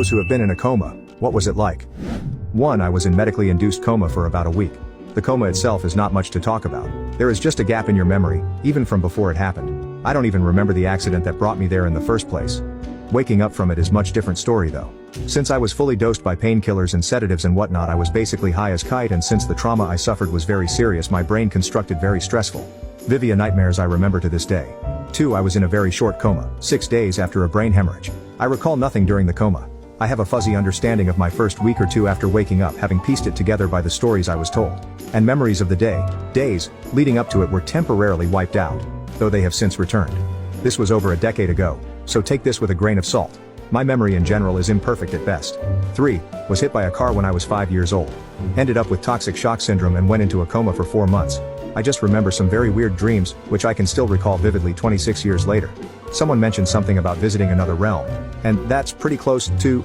Those who have been in a coma, what was it like? 1. I was in medically induced coma for about a week. The coma itself is not much to talk about. There is just a gap in your memory, even from before it happened. I don't even remember the accident that brought me there in the first place. Waking up from it is much different story though. Since I was fully dosed by painkillers and sedatives and whatnot, I was basically high as kite, and since the trauma I suffered was very serious, my brain constructed very stressful. Vivia nightmares I remember to this day. 2. I was in a very short coma, 6 days after a brain hemorrhage. I recall nothing during the coma. I have a fuzzy understanding of my first week or two after waking up, having pieced it together by the stories I was told. And memories of the days, leading up to it were temporarily wiped out, though they have since returned. This was over a decade ago, so take this with a grain of salt. My memory in general is imperfect at best. 3. Was hit by a car when I was 5 years old. Ended up with toxic shock syndrome and went into a coma for 4 months. I just remember some very weird dreams, which I can still recall vividly 26 years later. Someone mentioned something about visiting another realm, and that's pretty close to